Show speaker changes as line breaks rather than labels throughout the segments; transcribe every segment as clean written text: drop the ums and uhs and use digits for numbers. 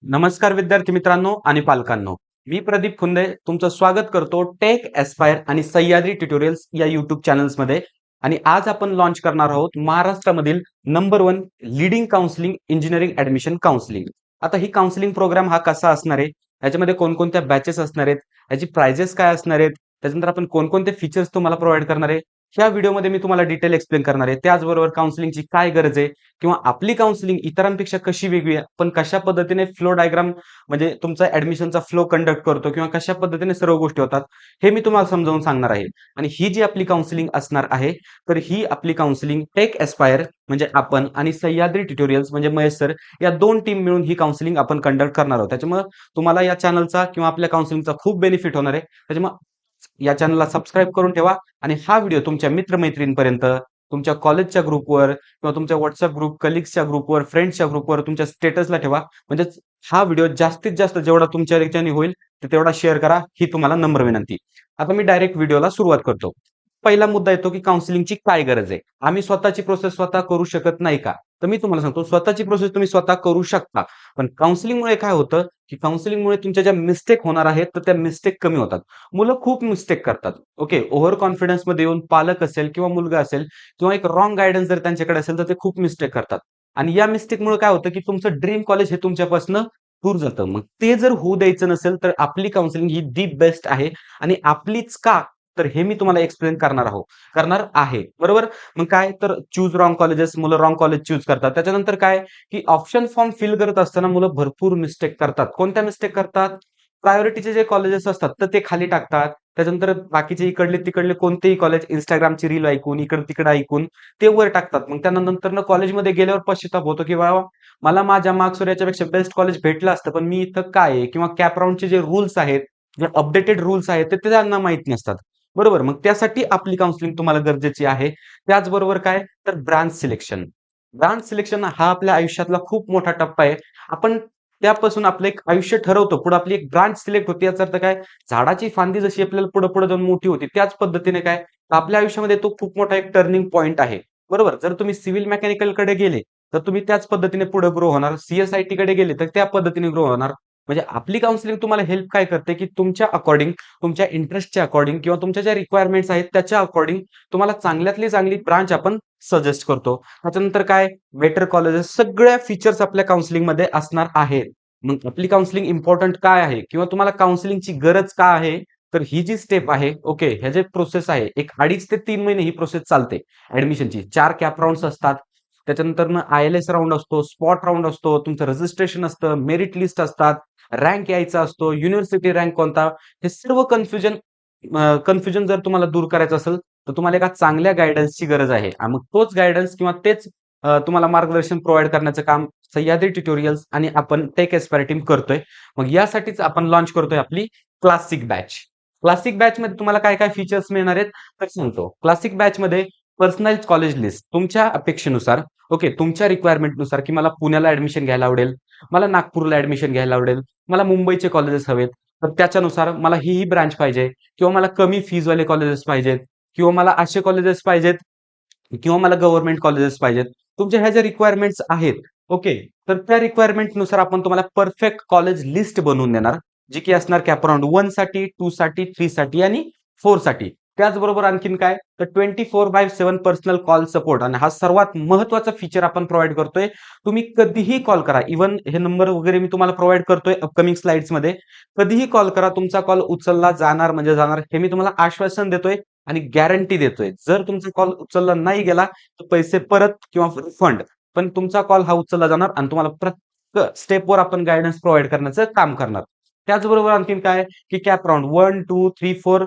नमस्कार विद्यार्थी मित्रांनो आणि पालकांनो. मी प्रदीप फुंदे तुमचं स्वागत करतो टेक एस्पायर आणि सह्याद्री ट्युटोरियल्स या युट्यूब चॅनल्समध्ये. आणि आज आपण लॉन्च करणार आहोत महाराष्ट्रामधील number 1 leading counselling engineering admission counselling. आता ही काउन्सिलिंग प्रोग्राम हा कसा असणार आहे, याच्यामध्ये कोणकोणत्या बॅचेस असणार आहेत, याची प्राइजेस काय असणार आहेत, त्याच्यानंतर आपण कोणकोणते फीचर्स तुम्हाला प्रोव्हाइड करणार आहे, ह्या व्हिडिओमध्ये मी तुम्हाला डिटेल एक्सप्लेन करणार आहे. त्याचबरोबर काउन्सिलिंगची काय गरज आहे किंवा आपली काउन्सिलिंग इतरांपेक्षा कशी वेगळी आहे, पण कशा पद्धतीने फ्लो डायग्राम म्हणजे तुमचा ऍडमिशनचा फ्लो कंडक्ट करतो किंवा कशा पद्धतीने सर्व गोष्टी होतात, हे मी तुम्हाला समजावून सांगणार आहे. आणि ही जी आपली काउन्सिलिंग असणार आहे, तर ही आपली काउन्सिलिंग टेक एस्पायर म्हणजे आपण आणि सह्याद्री ट्युटोरियल्स म्हणजे महेश सर या दोन टीम मिळून ही काउन्सिलिंग आपण कंडक्ट करणार आहोत. त्याच्यामुळे तुम्हाला या चॅनलचा किंवा आपल्या काउन्सिलिंगचा खूप बेनिफिट होणार आहे. त्याच्यामुळे या चॅनलला सबस्क्राईब करून ठेवा आणि हा व्हिडिओ तुमच्या मित्रमैत्रिणींपर्यंत, तुमच्या कॉलेजच्या ग्रुपवर किंवा तुमच्या व्हॉट्सअप ग्रुप, कलिग्सच्या ग्रुपवर, फ्रेंड्सच्या ग्रुपवर तुमच्या स्टेटसला ठेवा. म्हणजे हा व्हिडिओ जास्तीत जास्त जेवढा तुमच्या रित्याने होईल तेवढा शेअर करा, ही तुम्हाला नम्र विनंती. आता मी डायरेक्ट व्हिडिओला सुरुवात करतो. पहिला मुद्दा येतो की काउन्सिलिंगची काय गरज आहे. आम्ही स्वतःची प्रोसेस स्वतः करू शकत नाही का? तर मी तुम्हाला सांगतो, स्वतःची प्रोसेस तुम्ही स्वतः करू शकता. पण काउन्सिलिंगमुळे काय होतं की काउन्सिलिंगमुळे तुमच्या ज्या मिस्टेक होणार आहेत, तर त्या मिस्टेक कमी होतात. मुलं खूप मिस्टेक करतात. ओके, ओव्हर कॉन्फिडन्स मध्ये येऊन पालक असेल किंवा मुलगा असेल किंवा एक रॉंग गाईडन्स जर त्यांच्याकडे असेल, तर ते खूप मिस्टेक करतात. आणि या मिस्टेकमुळे काय होतं की तुमचं ड्रीम कॉलेज हे तुमच्यापासून दूर जातं. मग ते जर होऊ द्यायचं नसेल, तर आपली काउन्सिलिंग ही दी बेस्ट आहे. आणि आपलीच का, तर हे मी तुम्हाला एक्सप्लेन करणार आहे. बरोबर. मग काय तर चूज रॉंग कॉलेजेस, मुलं रॉंग कॉलेज चूज करतात. त्याच्यानंतर काय की ऑप्शन फॉर्म फिल करत असताना मुलं भरपूर मिस्टेक करतात. कोणत्या मिस्टेक करतात? प्रायोरिटीचे जे कॉलेजेस असतात तर ते खाली टाकतात. त्याच्यानंतर बाकीचे इकडले तिकडले कोणतेही कॉलेज Instagramची रील ऐकून, इकडं-तिकडं ऐकून ते वर टाकतात. मग त्यानंतर कॉलेजमध्ये गेल्यावर पश्चाताप होतो की बाबा, मला माझ्या मार्क्सवर याच्यापेक्षा बेस्ट कॉलेज भेटलं असतं, पण मी इथं काय आहे? किंवा कॅप राउंडचे जे रूल्स आहेत, जे अपडेटेड रूल्स आहेत, ते त्यांना माहीत नसतात. बरोबर. मग त्यासाठी आपली काउन्सिलिंग तुम्हाला गरजेची आहे. त्याचबरोबर काय तर ब्रांच सिलेक्शन. ब्रांच सिलेक्शन हा आपल्या आयुष्यातला खूप मोठा टप्पा आहे. आपण त्यापासून आपलं एक आयुष्य ठरवतो. पुढे आपली एक ब्रांच सिलेक्ट होते. याचा अर्थ काय? झाडाची फांदी जशी आपल्याला पुढे-पुढे जाऊन मोठी होती, त्याच पद्धतीने काय आपल्या आयुष्यामध्ये तो खूप मोठा एक टर्निंग पॉइंट आहे. बरोबर. जर तुम्ही सिव्हिल मेकॅनिकलकडे गेले, तर तुम्ही त्याच पद्धतीने पुढे ग्रो होणार. सी-एस-आय-टीकडे गेले, तर त्या पद्धतीने ग्रो होणार. म्हणजे आपली काउन्सिलिंग तुम्हाला हेल्प काय करते, की तुमच्या अकॉर्डिंग, तुमच्या इंटरेस्टच्या अकॉर्डिंग किंवा तुमच्या ज्या रिक्वायरमेंट्स आहेत त्याच्या अकॉर्डिंग तुम्हाला चांगल्यातली चांगली ब्रांच आपण सजेस्ट करतो. त्याच्यानंतर काय बेटर कॉलेजेस, सगळ्या फीचर्स आपल्या काउन्सिलिंगमध्ये असणार आहेत. मग आपली काउन्सिलिंग इम्पॉर्टंट काय आहे किंवा तुम्हाला काउन्सिलिंगची गरज का आहे? तर ही जी स्टेप आहे, ओके, ह्या जे प्रोसेस आहे, एक 2.5 ते 3 महिने ही प्रोसेस चालते ऍडमिशनची. 4 कॅप राउंड्स असतात. त्याच्यानंतर आय-एल-एस राउंड असतो, स्पॉट राउंड असतो, तुमचं रजिस्ट्रेशन असतं, मेरिट लिस्ट असतात, रँक यायचा असतो, युनिव्हर्सिटी रँक कोणता, हे सर्व कन्फ्युजन जर तुम्हाला दूर करायचं असेल, तर तुम्हाला एका चांगल्या गाईडन्सची गरज आहे. आणि मग तोच गाईडन्स किंवा तेच तुम्हाला मार्गदर्शन प्रोव्हाईड करण्याचं काम सह्याद्री ट्युटोरियल्स आणि आपण टेक एस्पायर टीम करतोय. मग यासाठीच आपण लॉन्च करतोय आपली क्लासिक बॅच. क्लासिक बॅचमध्ये तुम्हाला काय काय फीचर्स मिळणार आहेत तर सांगतो. क्लासिक बॅचमध्ये पर्सनलाइज्ड कॉलेज लिस्ट तुमच्या अपेक्षेनुसार, ओके, तुमच्या रिक्वायरमेंटनुसार, की मला पुण्याला ऍडमिशन घ्यायला आवडेल, मला नागपूरला ऍडमिशन घ्यायला आवडेल, मला मुंबईचे कॉलेजेस हवेत, तर त्याच्यानुसार मला ही ब्रांच पाहिजे किंवा मला कमी फीजवाले कॉलेजेस पाहिजेत किंवा मला असे कॉलेजेस पाहिजेत किंवा मला गव्हर्नमेंट कॉलेजेस पाहिजेत. तुमच्या ह्या ज्या रिक्वायरमेंट्स आहेत, ओके, तर त्या रिक्वायरमेंटनुसार आपण तुम्हाला परफेक्ट कॉलेज लिस्ट बनवून देणार, जी की असणार कॅप राउंड 1 साठी, 2 साठी, 3 साठी आणि 4 साठी. त्याचबरोबर आणखीन काय तर 24/7 पर्सनल कॉल सपोर्ट, आणि हा सर्वात महत्त्वाचा फीचर आपण प्रोव्हाइड करतोय. तुम्ही कधीही कॉल करा. इव्हन हे नंबर वगैरे मी तुम्हाला प्रोव्हाइड करतोय अपकमिंग स्लाइड्समध्ये. कधीही कॉल करा, तुमचा कॉल उचलला जाणार म्हणजे जाणार, हे मी तुम्हाला आश्वासन देतोय आणि गॅरंटी देतोय. जर तुमचा कॉल उचलला नाही गेला, तर पैसे परत किंवा रिफंड. पण तुमचा कॉल हा उचलला जाणार आणि तुम्हाला प्रत्येक स्टेपवर आपण गाईडन्स प्रोव्हाइड करण्याचं काम करणार. त्याचबरोबर आणखीन काय की कॅप राउंड 1, 2, 3, 4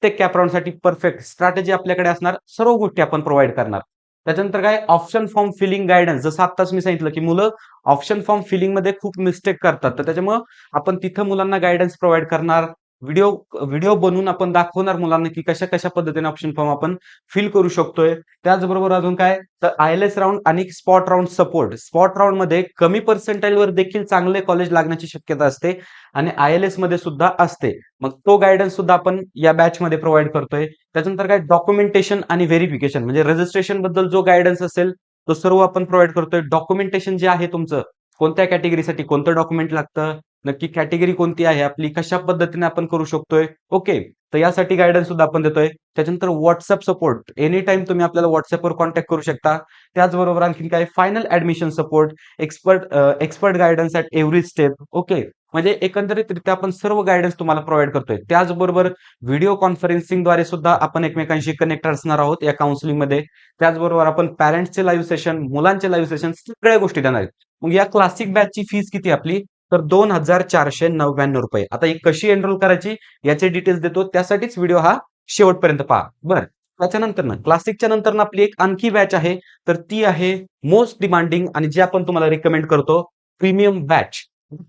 प्रत्येक कॅप राउंडसाठी परफेक्ट स्ट्रॅटेजी आपल्याकडे असणार. सर्व गोष्टी आपण प्रोव्हाइड करणार. त्याच्यानंतर काय ऑप्शन फॉर्म फिलिंग गाईडन्स, जसं आत्ताच मी सांगितलं की मुलं ऑप्शन फॉर्म फिलिंग मध्ये खूप मिस्टेक करतात, तर त्याच्यामुळे आपण तिथं मुलांना गाईडन्स प्रोव्हाइड करणार. व्हिडिओ व्हिडिओ बनवून आपण दाखवणार मुलांना की कशा कशा पद्धतीने ऑप्शन फॉर्म आपण फिल करू शकतोय. त्याचबरोबर अजून काय तर आय-एल-एस राउंड आणि spot round support. Spot round मध्ये कमी पर्सेंटाईलवर देखील चांगले कॉलेज लागण्याची शक्यता असते आणि आय-एल-एस मध्ये सुद्धा असते. मग तो गाईडन्स सुद्धा आपण या बॅचमध्ये प्रोव्हाइड करतोय. त्याच्यानंतर काय डॉक्युमेंटेशन आणि व्हेरिफिकेशन, म्हणजे रजिस्ट्रेशन बद्दल जो गाईडन्स असेल तो सर्व आपण प्रोव्हाइड करतोय. डॉक्युमेंटेशन जे आहे तुमचं कोणत्या कॅटेगरीसाठी कोणतं डॉक्युमेंट लागतं, नक्की कॅटेगरी कोणती आहे आपली, कशा पद्धतीने आपण करू शकतोय. ओके. तर यासाठी गाईडन्स सुद्धा आपण देतोय. त्याच्यानंतर WhatsApp सपोर्ट एनी टाईम तुम्ही आपल्याला WhatsAppवर कॉन्टॅक्ट करू शकता. त्याचबरोबर आणखीन काय final admission support, expert guidance at every step. Okay. म्हणजे एकंदरीतरित्या आपण सर्व गाईडन्स तुम्हाला प्रोव्हाईड करतोय. त्याचबरोबर व्हिडिओ कॉन्फरन्सिंगद्वारे सुद्धा आपण एकमेकांशी कनेक्ट असणार आहोत या काउन्सिलिंगमध्ये. त्याचबरोबर आपण पॅरेंट्सचे लाईव्ह सेशन, मुलांचे लाईव्ह सेशन सगळ्या गोष्टी देणार आहेत. मग या क्लासिक बॅचची फीस किती आपली? तर ₹2,499. आता ही कशी एनरोल करायची याचे डिटेल्स देतो. त्यासाठीच व्हिडिओ हा शेवटपर्यंत पहा. बरं. त्याच्यानंतर ना क्लासिकच्या नंतर ना आपली एक आणखी बॅच आहे. तर ती आहे मोस्ट डिमांडिंग आणि जे आपण तुम्हाला रिकमेंड करतो प्रीमियम बॅच.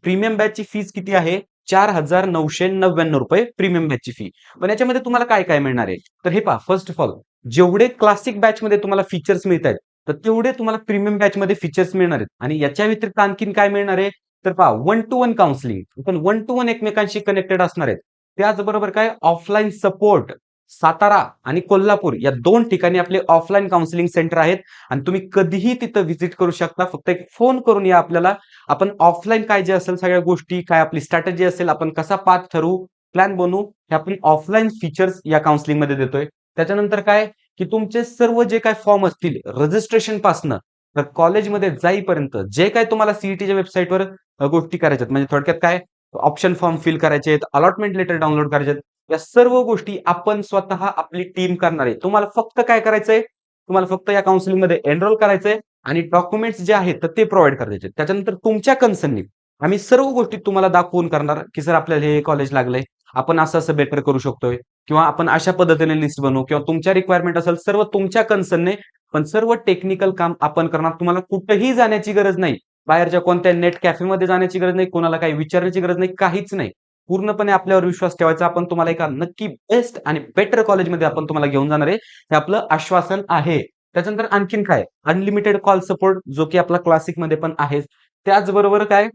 प्रीमियम बॅचची फीस किती आहे? ₹4,999 प्रीमियम बॅचची फी. पण याच्यामध्ये तुम्हाला काय काय मिळणार आहे? तर हे पहा फर्स्ट ऑफ ऑल जेवढे क्लासिक बॅचमध्ये तुम्हाला फीचर्स मिळत आहेत, तर तेवढे तुम्हाला प्रीमियम बॅचमध्ये फीचर्स मिळणार आहेत. आणि याच्या व्यतिरिक्त आणखीन काय मिळणार आहे? तर पहा वन टू वन काउन्सिलिंग. आपण वन टू वन एकमेकांशी कनेक्टेड असणार आहेत. त्याचबरोबर काय ऑफलाईन सपोर्ट. सातारा आणि कोल्हापूर या 2 ठिकाणी आपले ऑफलाईन काउन्सिलिंग सेंटर आहेत आणि तुम्ही कधीही तिथं व्हिजिट करू शकता. फक्त एक फोन करून या आपल्याला. आपण ऑफलाईन काय जे असेल सगळ्या गोष्टी, काय आपली स्ट्रॅटेजी असेल, आपण कसा पाथ ठरवू, प्लॅन बनवू, हे आपण ऑफलाईन फीचर्स या काउन्सिलिंगमध्ये देतोय. त्याच्यानंतर काय, की तुमचे सर्व जे काही फॉर्म असतील रजिस्ट्रेशन पासनं तर कॉलेजमध्ये जाईपर्यंत जे काही तुम्हाला सीईटीच्या वेबसाईटवर गोष्टी करायच्यात म्हणजे थोडक्यात काय ऑप्शन फॉर्म फिल करायचे आहेत, अलॉटमेंट लेटर डाउनलोड करायचे आहेत. या सर्व गोष्टी आपण स्वतः आपली टीम करणार आहे. तुम्हाला फक्त काय करायचंय? तुम्हाला फक्त या काउन्सिलिंगमध्ये एनरोल करायचंय आणि डॉक्युमेंट्स जे आहेत तर ते प्रोव्हाईड करायचे. त्याच्यानंतर तुमच्या कन्सर्ननी आम्ही सर्व गोष्टी तुम्हाला दाखवून करणार, की सर आपल्याला हे कॉलेज लागलंय, आपण असं बेटर करू शकतोय किंवा आपण अशा पद्धतीने लिस्ट बनवू किंवा तुमच्या रिक्वायरमेंट असेल सर्व तुमच्या कन्सर्नने पण सर्व टेक्निकल काम आपण करणार. तुम्हाला कुठेही जाण्याची गरज नाही. बाहेरच्या कोणत्या नेट कॅफेमध्ये जाण्याची गरज नाही, कोणाला काही विचारण्याची गरज नाही, काहीच नाही. पूर्णपणे आपल्यावर विश्वास ठेवायचा. आपण तुम्हाला एका नक्की बेस्ट आणि बेटर कॉलेजमध्ये आपण तुम्हाला घेऊन जाणार आहे. हे आपलं आश्वासन आहे. त्याच्यानंतर आणखीन काय? अनलिमिटेड कॉल सपोर्ट जो की आपला क्लासिकमध्ये पण आहेच. त्याचबरोबर काय?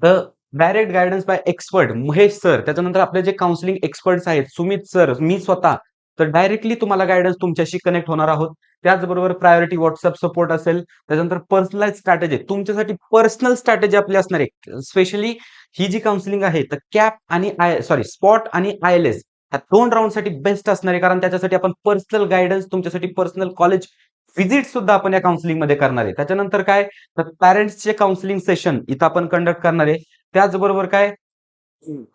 तर direct guidance bye expert Mahesh sir. त्याच्यानंतर आपले जे काउन्सिलिंग एक्सपर्ट्स आहेत सुमित सर, मी स्वतः. तर डायरेक्टली तुम्हाला गाईडन्स तुमच्याशी कनेक्ट होणार आहोत. त्याचबरोबर प्रायोरिटी WhatsApp सपोर्ट असेल. त्याच्यानंतर पर्सनलाइज स्ट्रॅटेजी तुमच्यासाठी पर्सनल स्ट्रॅटेजी आपली असणार आहे. स्पेशली ही जी काउन्सिलिंग आहे तर कॅप आणि स्पॉट आणि ILS ह्या 2 राउंडसाठी बेस्ट असणार आहे. कारण त्याच्यासाठी आपण पर्सनल गाईडन्स तुमच्यासाठी पर्सनल कॉलेज व्हिजिट सुद्धा आपण या काउन्सिलिंगमध्ये करणार आहे. त्याच्यानंतर काय? तर पॅरेंट्सचे काउन्सिलिंग सेशन इथं आपण कंडक्ट करणार आहे. त्याचबरोबर काय?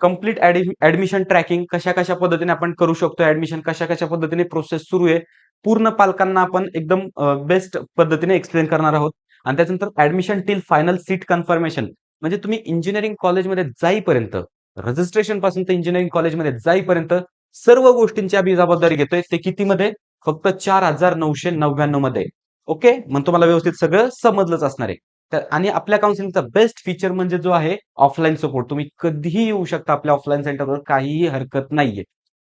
कंप्लीट ॲडमिशन ट्रॅकिंग कशा-कशा पद्धतीने आपण करू शकतो ॲडमिशन कशा-कशा पद्धतीने प्रोसेस सुरू आहे. पूर्ण पालकांना आपण एकदम बेस्ट पद्धतीने एक्सप्लेन करणार आहोत. आणि त्याच्यानंतर admission till final seat confirmation म्हणजे तुम्ही इंजिनिअरिंग कॉलेजमध्ये जाईपर्यंत, रजिस्ट्रेशन पासून ते इंजिनिअरिंग कॉलेजमध्ये जाईपर्यंत सर्व गोष्टींची आम्ही जबाबदारी घेतोय. ते कितीमध्ये? फक्त 4,999 मध्ये. ओके. मग तुम्हाला व्यवस्थित सगळं समजलंच असणार आहे. आणि आपल्या काउन्सिलिंगचा बेस्ट फीचर म्हणजे जो आहे ऑफलाईन सपोर्ट. तुम्ही कधीही येऊ शकता आपल्या ऑफलाईन सेंटरवर काहीही हरकत नाहीये.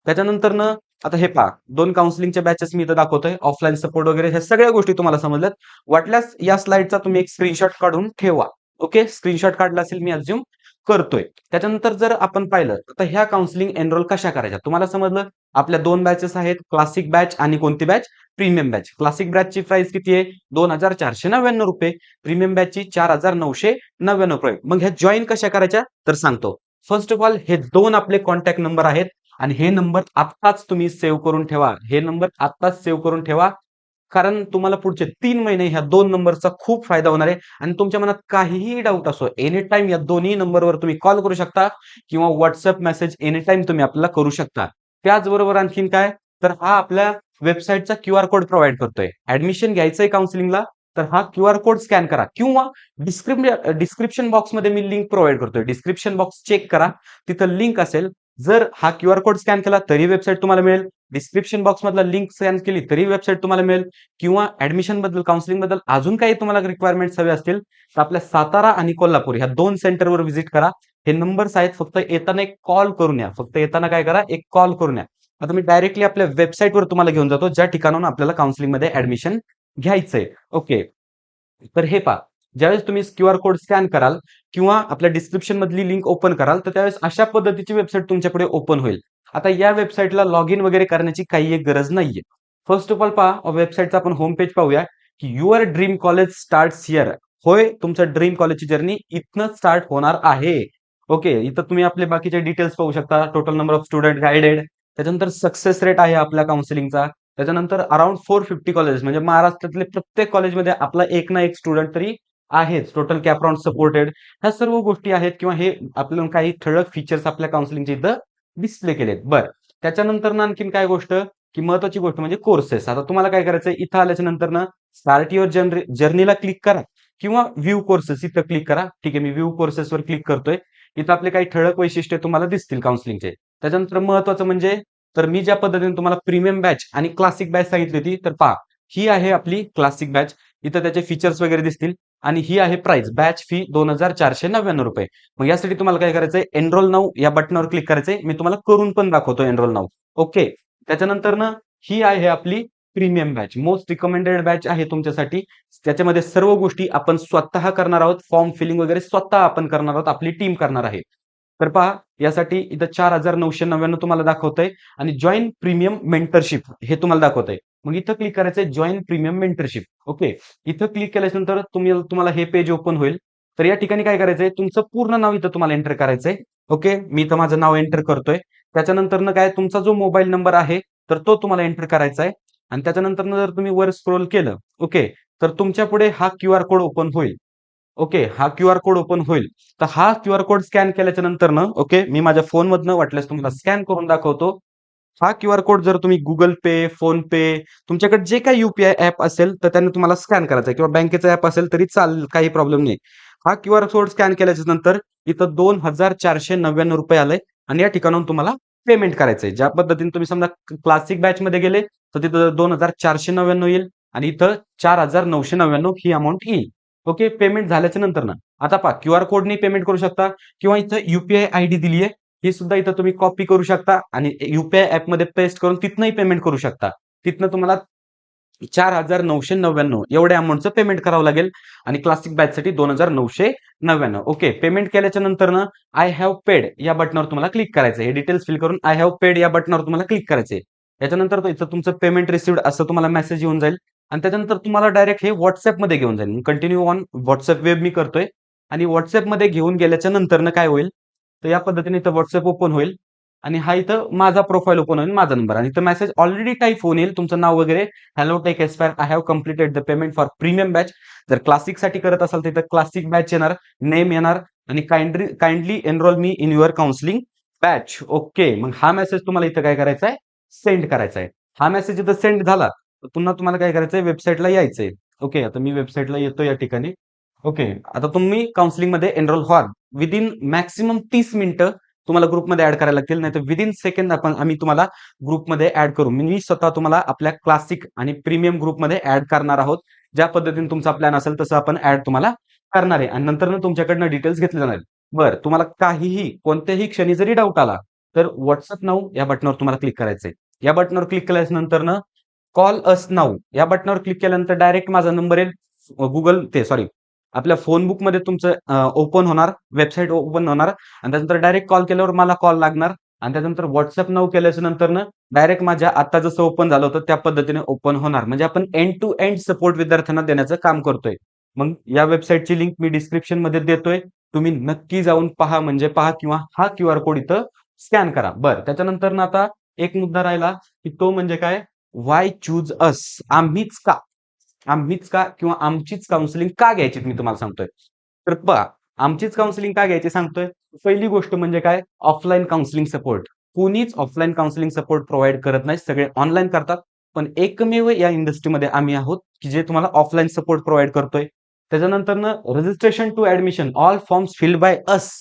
त्याच्यानंतर ना आता हे पहा 2 काउन्सिलिंगच्या बॅचेस मी इथं दाखवतोय. ऑफलाईन सपोर्ट वगैरे ह्या सगळ्या गोष्टी तुम्हाला समजल्यात. वाटल्यास या स्लाइडचा तुम्ही एक स्क्रीनशॉट काढून ठेवा. ओके. स्क्रीनशॉट काढला असेल मी अझ्युम करतोय. त्याच्यानंतर जर आपण पाहिलं तर ह्या काउन्सिलिंग एनरोल कशा करायच्या? तुम्हाला समजलं आपल्या 2 बॅचेस आहेत. क्लासिक बॅच आणि कोणती बॅच? Premium batch. क्लासिक बॅचची प्राइस किती आहे? ₹2,499. प्रीमियम बॅचची ₹4,999. मग ह्या जॉइन कशा करायच्या? तर सांगतो. फर्स्ट ऑफ ऑल हे 2 आपले कॉन्टॅक्ट नंबर आहेत आणि हे नंबर आत्ताच तुम्ही सेव्ह करून ठेवा. हे नंबर आत्ताच सेव्ह करून ठेवा. कारण तुम्हाला पुढचे 3 महिने ह्या 2 नंबरचा खूप फायदा होणार आहे आणि तुमच्या मनात काहीही डाऊट असो एनी टाईम या दोन्ही नंबरवर तुम्ही कॉल करू शकता किंवा WhatsApp मेसेज एनी टाईम तुम्ही आपल्याला करू शकता. त्याचबरोबर आणखीन काय? तर हा आपल्या वेबसाईटचा QR कोड प्रोव्हाईड करतोय. ॲडमिशन घ्यायचंय काउन्सिलिंगला तर हा QR कोड स्कॅन करा किंवा डिस्क्रिप्शन बॉक्समध्ये मी लिंक प्रोव्हाईड करतोय. डिस्क्रिप्शन बॉक्स चेक करा. तिथं लिंक असेल. जर हा QR कोड स्कॅन केला तरी वेबसाईट तुम्हाला मिळेल. डिस्क्रिप्शन बॉक्समधला लिंक स्कॅन केली तरी वेबसाईट तुम्हाला मिळेल किंवा ॲडमिशन बद्दल काउन्सिलिंग बद्दल अजून काही तुम्हाला रिक्वायरमेंट्स हवे असतील तर आपल्या सातारा आणि कोल्हापूर ह्या 2 सेंटरवर व्हिजिट करा. हे नंबर्स आहेत. फक्त येताना एक कॉल करून या. फक्त येताना काय करा? एक कॉल करून या. आता मी डायरेक्टली आपल्या वेबसाईटवर तुम्हाला घेऊन जातो ज्या ठिकाणाहून आपल्याला काउन्सिलिंगमध्ये ॲडमिशन घ्यायचंय. ओके. तर हे पहा ज्यावेळेस तुम्ही QR कोड स्कॅन कराल किंवा आपल्या डिस्क्रिप्शन मधली लिंक ओपन कराल तर त्यावेळेस अशा पद्धतीची वेबसाईट तुमच्यापुढे ओपन होईल. आता या वेबसाईटला लॉग इन वगैरे करण्याची काही एक गरज नाहीये. फर्स्ट ऑफ ऑल पहा वेबसाईटचा आपण होम पेज पाहूया की your dream college starts here. होय, तुमचं ड्रीम कॉलेजची जर्नी इथनं स्टार्ट होणार आहे. ओके, इथं तुम्ही आपले बाकीचे डिटेल्स पाहू शकता. Total number of student guided. त्याच्यानंतर सक्सेस रेट आहे आपल्या काउन्सिलिंगचा. त्याच्यानंतर अराउंड 450 कॉलेजेस म्हणजे महाराष्ट्रातले प्रत्येक कॉलेजमध्ये आपला एक ना एक स्टुडंट तरी आहेच. Total cap round supported. ह्या सर्व गोष्टी आहेत किंवा हे आपल्याला काही ठळक फीचर्स आपल्या काउन्सिलिंगचे इथं डिस्प्ले केलेत. बरं. त्याच्यानंतर आणखीन काय गोष्ट, की महत्वाची गोष्ट म्हणजे कोर्सेस. आता तुम्हाला काय करायचंय इथं आल्याच्या नंतर ना स्टार्ट युअर जर्नीला क्लिक करा किंवा व्ह्यू कोर्सेस इथं क्लिक करा. ठीक आहे, मी व्ह्यू कोर्सेसवर क्लिक करतोय. इथं आपले काही ठळक वैशिष्ट्ये तुम्हाला दिसतील काउन्सिलिंगचे. त्याच्यानंतर महत्वाचं म्हणजे तर मी ज्या पद्धतीने तुम्हाला प्रीमियम बॅच आणि क्लासिक बॅच सांगितली होती, तर पहा ही आहे आपली क्लासिक बॅच. इथं त्याचे फीचर्स वगैरे दिसतील आणि ही आहे प्राइस. Batch fee ₹2499. मग यासाठी तुम्हाला काय करायचंय, एनरोल नाऊ या बटनावर क्लिक करायचंय. मी तुम्हाला करून पण दाखवतो एनरोल नाऊ. ओके. त्याच्यानंतर ना ही आहे आपली premium batch. Most recommended batch आहे तुमच्यासाठी. त्याच्यामध्ये सर्व गोष्टी आपण स्वतः करणार आहोत. फॉर्म फिलिंग वगैरे स्वतः आपण करणार आहोत. आपली टीम करणार आहे. तर पहा यासाठी इथं 4,999 तुम्हाला दाखवतंय आणि जॉइन प्रीमियम मेंटरशिप हे तुम्हाला दाखवतंय. मग इथं क्लिक करायचंय जॉइन प्रीमियम मेंटरशिप. ओके. इथं क्लिक केल्यानंतर तुम्हाला हे पेज ओपन होईल. तर या ठिकाणी काय करायचंय, तुमचं पूर्ण नाव इथं तुम्हाला एंटर करायचंय. ओके. मी इथं माझं नाव एंटर करतोय. त्याच्यानंतर काय तुमचा जो मोबाईल नंबर आहे, तर तो तुम्हाला एंटर करायचा आहे. आणि त्याच्यानंतर जर तुम्ही वर स्क्रोल केलं, ओके, तर तुमच्या पुढे हा क्यूआर कोड ओपन होईल. ओके, हा क्यूआर कोड ओपन होईल. तर हा क्यूआर कोड स्कॅन केल्याच्या नंतर ना, ओके, मी माझ्या फोनमधनं वाटल्यास तुम्हाला स्कॅन करून दाखवतो. हा क्यूआर कोड जर तुम्ही Google पे, फोनपे, तुमच्याकडे जे काही यूपीआय ॲप असेल, तर त्याने तुम्हाला स्कॅन करायचा आहे किंवा बँकेचा ॲप असेल तरी चालेल, काही प्रॉब्लेम नाही. हा क्यूआर कोड स्कॅन केल्याच्या नंतर इथं ₹2499 आलंय आणि या ठिकाणाहून तुम्हाला पेमेंट करायचंय. ज्या पद्धतीने तुम्ही समजा क्लासिक बॅचमध्ये गेले, तर तिथं 2499 येईल आणि इथं 4999 ही अमाउंट येईल. ओके, पेमेंट झाल्याच्या नंतर ना, आता पहा क्यूआर कोडनी पेमेंट करू शकता किंवा इथं यूपीआय आयडी दिली आहे. ही सुद्धा इथं तुम्ही कॉपी करू शकता आणि यूपीआय ॲपमध्ये पेस्ट करून तिथनंही पेमेंट करू शकता. तिथनं तुम्हाला 4,999 एवढ्या अमाउंटचं पेमेंट करावं लागेल आणि क्लासिक बॅचसाठी 2,999. ओके, पेमेंट केल्याच्या नंतर ना आय हॅव पेड या बटनावर तुम्हाला क्लिक करायचं. हे डिटेल्स फिल करून आय हॅव पेड या बटनावर तुम्हाला क्लिक करायचंय. याच्यानंतर इथं तुमचं पेमेंट रिसिव्हड असं तुम्हाला मेसेज येऊन जाईल आणि त्याच्यानंतर तुम्हाला डायरेक्ट हे WhatsAppमध्ये घेऊन जाईल. कंटिन्यू ऑन WhatsApp वेब मी करतोय आणि WhatsAppमध्ये घेऊन गेल्याच्या नंतरनं काय होईल, तर या पद्धतीने इथं WhatsApp ओपन होईल आणि हा इथं माझा प्रोफाईल ओपन होईल, माझा नंबर आणि इथं मेसेज ऑलरेडी टाइप होऊन येईल. तुमचं नाव वगैरे, hello Tech Aspire, I have completed the payment for premium batch. जर क्लासिकसाठी करत असाल तर इथं क्लासिक बॅच येणार, नेम येणार आणि kindly enrol me in your counselling batch. Okay, मग हा मेसेज तुम्हाला इथं काय करायचा आहे, सेंड करायचा आहे. हा मेसेज इथं सेंड झाला तर पुन्हा तुम्हाला काय करायचंय, वेबसाईटला यायचंय. ओके, आता मी वेबसाईटला येतो या ठिकाणी. ओके, आता तुम्ही काउन्सिलिंगमध्ये एनरोल व्हाल. विदिन मॅक्सिमम 30 मिनिटं तुम्हाला ग्रुपमध्ये ऍड करायला लागतील, नाहीतर विदिन सेकंड आम्ही तुम्हाला ग्रुपमध्ये ऍड करू. मी स्वतः तुम्हाला आपल्या क्लासिक आणि प्रीमियम ग्रुपमध्ये ऍड करणार आहोत. ज्या पद्धतीने तुमचा प्लॅन असेल तसं आपण ऍड तुम्हाला करणार आहे आणि नंतर तुमच्याकडनं डिटेल्स घेतले जाणार. बरं, तुम्हाला काहीही कोणत्याही क्षणी जरी डाऊट आला तर व्हॉट्सअप नाऊ या बटनावर तुम्हाला क्लिक करायचंय. या बटनावर क्लिक केल्यानंतर ना कॉल अस नाऊ या बटनावर क्लिक केल्यानंतर डायरेक्ट माझा नंबर येईल. आपल्या फोन बुकमध्ये तुमचं ओपन होणार, वेबसाईट ओपन होणार आणि त्यानंतर डायरेक्ट कॉल केल्यावर मला कॉल लागणार आणि त्यानंतर WhatsApp नाऊ केल्याच्या नंतर डायरेक्ट माझ्या आता जसं ओपन झालं होतं त्या पद्धतीने ओपन होणार. म्हणजे आपण एंड टू एंड सपोर्ट विद्यार्थ्यांना देण्याचं काम करतोय. मग या वेबसाईटची लिंक मी डिस्क्रिप्शनमध्ये देतोय. तुम्ही नक्की जाऊन पहा म्हणजे पहा किंवा हा क्यूआर कोड इथं स्कॅन करा. बरं, त्याच्यानंतर आता एक मुद्दा राहिला की तो म्हणजे काय, व्हाय चूज अस, आम्हीच का किंवा आमचीच काउन्सिलिंग का घ्यायची मी तुम्हाला सांगतोय. तर पहा, आमचीच काउन्सिलिंग का घ्यायची सांगतोय. पहिली गोष्ट म्हणजे काय, ऑफलाईन काउन्सिलिंग सपोर्ट. कोणीच ऑफलाईन काउन्सिलिंग सपोर्ट प्रोव्हाइड करत नाही, सगळे ऑनलाईन करतात. पण एकमेव या इंडस्ट्रीमध्ये आम्ही आहोत की जे तुम्हाला ऑफलाईन सपोर्ट प्रोव्हाइड करतोय. त्याच्यानंतर registration to admission all forms filled by us,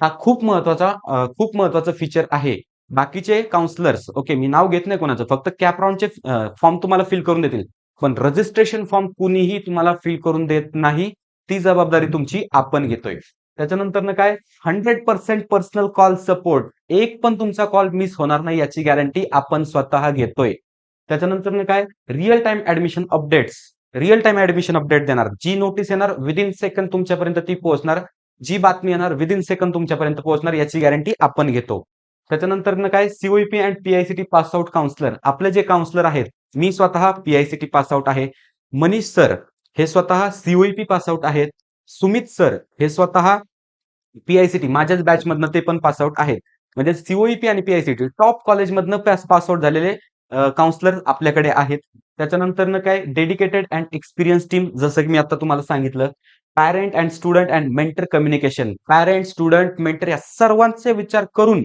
हा खूप महत्वाचा फीचर आहे. बाकीचे काउन्सिलर्स, ओके, मी नाव घेत नाही कोणाचं, फक्त कॅप राउंडचे फॉर्म तुम्हाला फिल करून देतील. पण रजिस्ट्रेशन फॉर्म कुणीही तुम्हाला फिल करून देत नाही. ती जबाबदारी तुमची आपण घेतोय. त्याच्यानंतर काय, 100% पर्सनल कॉल सपोर्ट, एक पण तुमचा कॉल मिस होणार नाही याची गॅरंटी आपण स्वतः घेतोय. त्याच्यानंतर काय, रिअल टाइम ऍडमिशन अपडेट देणार. जी नोटीस येणार विदिन सेकंड तुमच्यापर्यंत ती पोहोचणार, जी बातमी येणार विदिन सेकंड तुमच्यापर्यंत पोहोचणार, याची गॅरंटी आपण घेतो. त्याच्यानंतर काय, COEP and PICT pass out counsellor, आपले जे काउन्सिलर आहेत, मी स्वतः पीआयसीटी पास आउट आहे. मनीष सर हे स्वतः सीओईपी पास आउट आहेत. सुमित सर हे स्वतः पीआयसीटी माझ्याच बॅचमधनं ते पण पासआउट आहेत. म्हणजे सीओईपी आणि पीआयसीटी टॉप कॉलेजमधनं पासआउट झालेले काउन्सलर आपल्याकडे आहेत. त्याच्यानंतरनं काय डेडिकेटेड अँड एक्सपिरियन्स टीम, जसं की मी आता तुम्हाला सांगितलं. Parent and student and mentor communication, parent, student, mentor या सर्वांचे विचार करून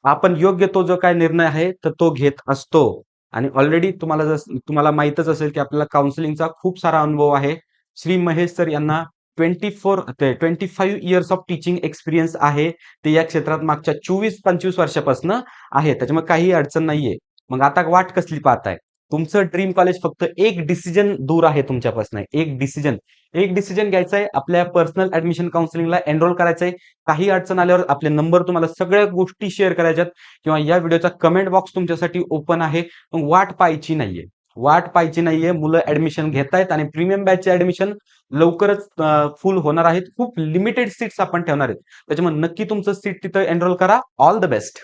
आपण योग्य तो जो काय निर्णय आहे तर तो घेत असतो. आणि ऑलरेडी तुम्हाला माहीतच असेल की आपल्याला काउन्सिलिंगचा खूप सारा अनुभव आहे. श्री महेश सर यांना 25 इयर्स ऑफ टीचिंग एक्सपिरियन्स आहे. ते या क्षेत्रात मागच्या 24-25 वर्षापासून आहे. त्याच्यामुळे काही अडचण नाहीये. मग आता वाट कसली पाहताय? तुमचं ड्रीम कॉलेज फक्त एक डिसिजन दूर आहे तुमच्यापासून. एक डिसिजन घ्यायचा आहे. आपल्या पर्सनल ऍडमिशन काउन्सिलिंगला एनरोल करायचंय. काही अडचण आल्यावर आपले नंबर तुम्हाला सगळ्या गोष्टी शेअर करायच्यात किंवा या व्हिडिओचा कमेंट बॉक्स तुमच्यासाठी ओपन आहे. मग वाट पाहायची नाहीये. मुलं ऍडमिशन घेतायत आणि प्रीमियम बॅचचे ऍडमिशन लवकरच फुल होणार आहेत. खूप लिमिटेड सीट्स आपण ठेवणार आहेत. त्याच्यामुळे नक्की तुमचं सीट तिथं एनरोल करा. All the best.